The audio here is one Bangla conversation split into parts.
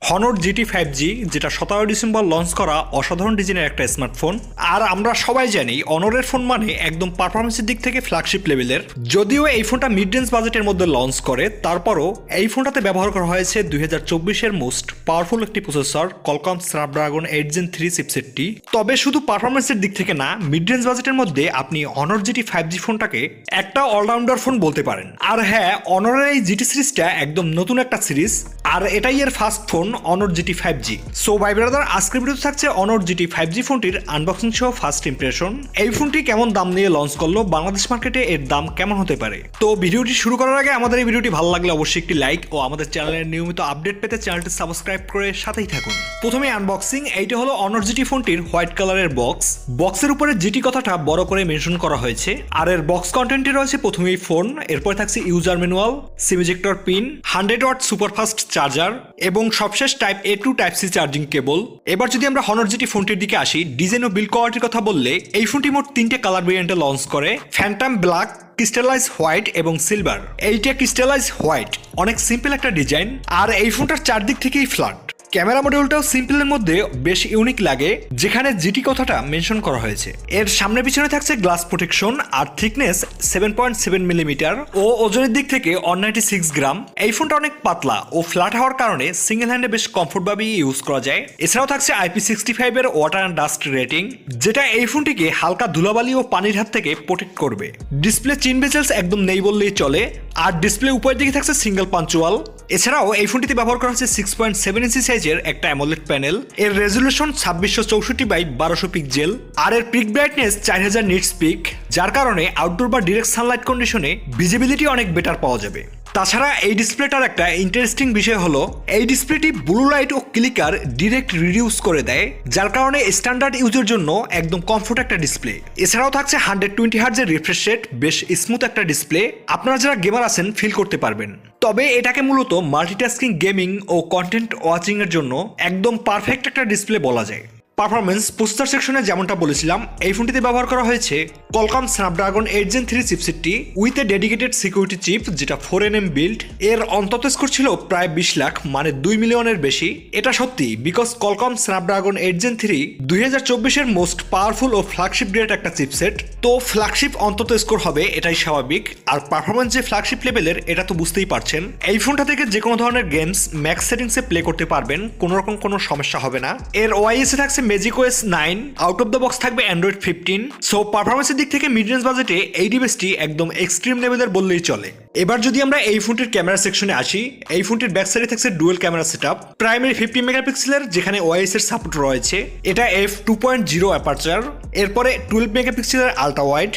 হনর জিটি 5G যেটা 17 ডিসেম্বর লঞ্চ করা অসাধারণ ডিজাইনের একটা স্মার্টফোন। আর আমরা সবাই জানি অনরের ফোন মানে একদম পারফরমেন্সের দিক থেকে ফ্ল্যাগশিপ লেভেলের। যদিও এই ফোনটা মিড রেঞ্জ বাজেটের মধ্যে লঞ্চ করে, তারপরও এই ফোনটাতে ব্যবহার করা হয়েছে 2024-এর মোস্ট পাওয়ারফুল একটি প্রসেসর কলকম স্ন্যাপড্রাগন 8 Gen 3 চিপসেটটি। তবে শুধু পারফরমেন্সের দিক থেকে না, মিড রেঞ্জ বাজেটের মধ্যে আপনি অনর জিটি 5G ফোনটাকে একটা অলরাউন্ডার ফোন বলতে পারেন। আর হ্যাঁ, অনরের এই জিটি সিরিজটা একদম নতুন একটা সিরিজ, আর এটাই এর ফার্স্ট ফোন অনর জিটি 5G। সো ভাই ব্রাদার, আজকের ভিডিওতে থাকছে অনর জিটি 5G ফোনটির আনবক্সিং সহ ফার্স্ট ইমপ্রেশন। এই ফোনটি কেমন দাম নিয়ে লঞ্চ করলো, বাংলাদেশ মার্কেটে এর দাম কেমন হতে পারে। তো ভিডিওটি শুরু করার আগে আমাদের এই ভিডিওটি ভালো লাগলে অবশ্যই একটি লাইক ও আমাদের চ্যানেলের নিয়মিত আপডেট পেতে চ্যানেলটি সাবস্ক্রাইব করে সাথেই থাকুন। প্রথমে আনবক্সিং। এইটা হলো অনর জিটি ফোনটির হোয়াইট কালারের বক্স। বক্সের উপরে জিটি কথাটা বড় করে মেনশন করা হয়েছে। আর এর বক্স কন্টেন্টে রয়েছে প্রথমেই ফোন, এরপর থাকছে user manual, SIM ejector pin, 100 watt superfast charger এবং সবশেষ type A to type C charging cable. এবার যদি আমরা হনর জিটি ফোনটির দিকে আসি, ডিজাইন ও বিল্ড কোয়ালিটির কথা বললে এই ফোনটি মোট 3টে কালার ভেরিয়েন্টে লঞ্চ করে: ফ্যান্টম ব্ল্যাক, ক্রিস্টালাইজ হোয়াইট এবং সিলভার। এইটা ক্রিস্টালাইজ হোয়াইট, অনেক সিম্পল একটা ডিজাইন। আর এই ফোনটার চারদিক থেকেই ফ্ল্যাট। ক্যামেরা মডিউলটাও সিম্পলের মধ্যে বেশ ইউনিক লাগে, যেখানে জিটি কথাটা মেনশন করা হয়েছে। এর সামনে পিছনে থাকছে গ্লাস প্রোটেকশন আর থিকনেস 7.7 মিলিমিটার ও ওজনের দিক থেকে 196 গ্রাম। এই ফোনটা অনেক পাতলা ও ফ্ল্যাট হওয়ার কারণে সিঙ্গেল হ্যান্ডে বেশ কমফোর্টভাবে ইউজ করা যায়। এছাড়াও থাকছে IP65 এর ওয়াটার অ্যান্ড ডাস্ট রেটিং, যেটা এই ফোনটিকে হালকা ধুলাবালি ও পানির হাত থেকে প্রোটেক্ট করবে। ডিসপ্লে চিন বেজেলস একদম নেই বললেই চলে। আর ডিসপ্লে উপরের দিকে থাকছে সিঙ্গেল পাঞ্চুয়াল। এছাড়াও এই ফোনটিতে ব্যবহার করা হচ্ছে 6.7 ইঞ্চি সাইজের একটা অ্যামোলেড প্যানেল। এর রেজুলেশন 2664 × 1200 পিক্সেল। আর এর পিক ব্রাইটনেস 4000 নিটস পিক, যার কারণে আউটডোর বা ডিরেক্ট সানলাইট কন্ডিশনে ভিজিবিলিটি অনেক বেটার পাওয়া যাবে। তাছাড়া এই ডিসপ্লেটার একটা ইন্টারেস্টিং বিষয় হলো, এই ডিসপ্লেটি ব্লু লাইট ও ক্লিকার ডিরেক্ট রিডিউস করে দেয়, যার কারণে স্ট্যান্ডার্ড ইউজের জন্য একদম কমফোর্ট একটা ডিসপ্লে। এছাড়াও থাকছে 120 হার্টজের রিফ্রেশ রেট, বেশ স্মুথ একটা ডিসপ্লে। আপনারা যারা গেমার আছেন ফিল করতে পারবেন। তবে এটাকে মূলত মাল্টিটাস্কিং গেমিং ও কন্টেন্ট ওয়াচিং এর জন্য একদম পারফেক্ট একটা ডিসপ্লে বলা যায়। পারফরমেন্স প্রসেসর সেকশনে যেমনটা বলেছিলাম, এই ফোনটিতে ব্যবহার করা হয়েছে কলকম স্ন্যাপড্রাগন 8 Gen 3 চিপসেটটি with a dedicated security chip, যেটা 4nm বিল্ড। এর অন্তত স্কোর ছিল প্রায় 20 লাখ, মানে 2 মিলিয়নের বেশি। এটা সত্যি, বিকজ কলকম স্ন্যাপড্রাগন 8 Gen 3 2024-এর মোস্ট পাওয়ারফুল ও ফ্ল্যাগশিপ গ্রেড একটা চিপসেট। তো ফ্ল্যাগশিপ অন্তত স্কোর হবে, এটাই স্বাভাবিক। আর পারফরমেন্স যে ফ্ল্যাগশিপ লেভেলের, এটা তো বুঝতেই পারছেন। এই ফোনটা থেকে যে কোনো ধরনের গেমস ম্যাক্স সেটিংসে প্লে করতে পারবেন, কোনো রকম কোনো সমস্যা হবে না। এর ওআইএস থাকছে magic OS 9, out of the box থাকবে অ্যান্ড্রয়েড 15। সো পারফরমেন্সের দিক থেকে মিড রেঞ্জ বাজেটে এই ডিভাইসটি একদম এক্সট্রিম লেভেলের বললেই চলে। এবার যদি আমরা এই ফোনটির ক্যামেরা সেকশনে আসি, এই ফোনটির ব্যাক সাইডে থাকছে ডুয়েল ক্যামেরা সেটআপ, প্রাইমারি 50 মেগাপিক্সেলের, যেখানে ওআইএস এর সাপোর্ট রয়েছে। এটা f2.0 অ্যাপারচার। এরপরে 12 মেগাপিক্সেলের আলট্রা ওয়াইড।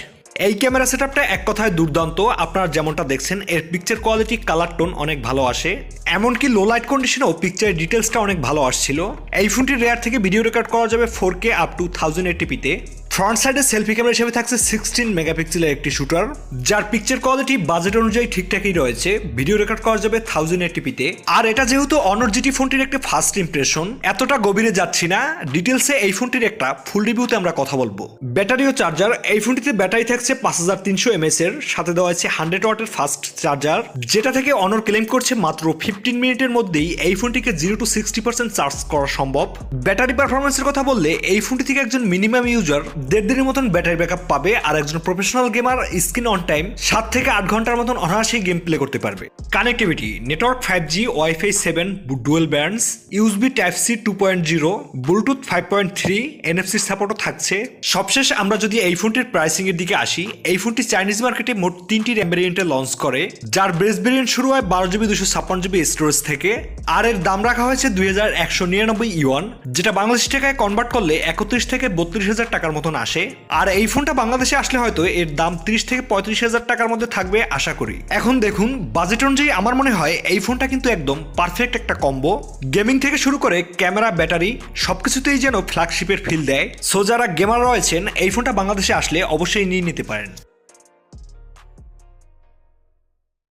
এই ক্যামেরা সেটআপটা এক কথায় দুর্দান্ত। আপনারা যেমনটা দেখছেন, এর পিকচার কোয়ালিটি, কালার টোন অনেক ভালো আসে। এমনকি লো লাইট কন্ডিশনেও পিকচারের ডিটেলসটা অনেক ভালো আসছিল। এই ফোনটির রেয়ার থেকে ভিডিও রেকর্ড করা যাবে 4K আপ টু 1080p-তে। ফ্রন্ট সাইডে সেলফি ক্যামেরা হিসেবে থাকছে 16 মেগাপিক্সেলের একটি শুটার, যার পিকচার কোয়ালিটি বাজেট অনুযায়ী ঠিকঠাকই রয়েছে। ভিডিও রেকর্ড করা যাবে 1080p-তে। আর এটা যেহেতু অনর জিটি ফোনটির একটা ফার্স্ট ইমপ্রেশন, এতটা গভীরে যাচ্ছি না, ডিটেলসে এই ফোনটির একটা ফুল রিভিউতে আমরা কথা বলবো। ব্যাটারি ও চার্জার। এই ফোনটিতে ব্যাটারি থাকছে 5300 mAh এর, সাথে দেওয়া আছে 100 ওয়াটের ফাস্ট চার্জার, যেটা থেকে অনর ক্লেম করছে মাত্র 15 মিনিটের মধ্যেই এই ফোনটিকে 0 to 60% চার্জ করা সম্ভব। ব্যাটারি পারফরমেন্সের কথা বললে, এই ফোনটি থেকে একজন মিনিমাম ইউজার 1.5 দিনের মতন ব্যাটারি ব্যাকআপ পাবে, আর একজন professional gamer screen on time 7 থেকে 8 ঘন্টার মতন অনায়াসেই গেম প্লে করতে পারবে। Connectivity, network 5G, Wi-Fi 7, dual bands, USB Type-C 2.0, Bluetooth 5.3, NFC সাপোর্টও থাকছে। সবশেষ আমরা যদি এই ফোনটির প্রাইসিং এর দিকে আসি, এই ফোনটি চাইনিজ মার্কেটে মোট 3টি র্যাম ভেরিয়েন্টে লঞ্চ করে, যার বেস ভেরিয়েন্ট শুরু হয় 12GB 256GB স্টোরেজ থেকে। আর এর দাম রাখা হয়েছে 2199 ইউয়ান, যেটা বাংলাদেশি টাকায় কনভার্ট করলে 31 থেকে 32,000 টাকার মতন আসে। আর এই ফোনটা বাংলাদেশে আসলে হয়তো এর দাম 30 থেকে 35,000 টাকার মধ্যে থাকবে আশা করি। এখন দেখুন, বাজেট অনুযায়ী আমার মনে হয় এই ফোনটা কিন্তু একদম পারফেক্ট একটা কম্বো। গেমিং থেকে শুরু করে ক্যামেরা, ব্যাটারি সবকিছুতেই যেন ফ্ল্যাগশিপের ফিল দেয়। সো যারা গেমার রয়েছেন, এই ফোনটা বাংলাদেশে আসলে অবশ্যই নিয়ে নিতে পারেন।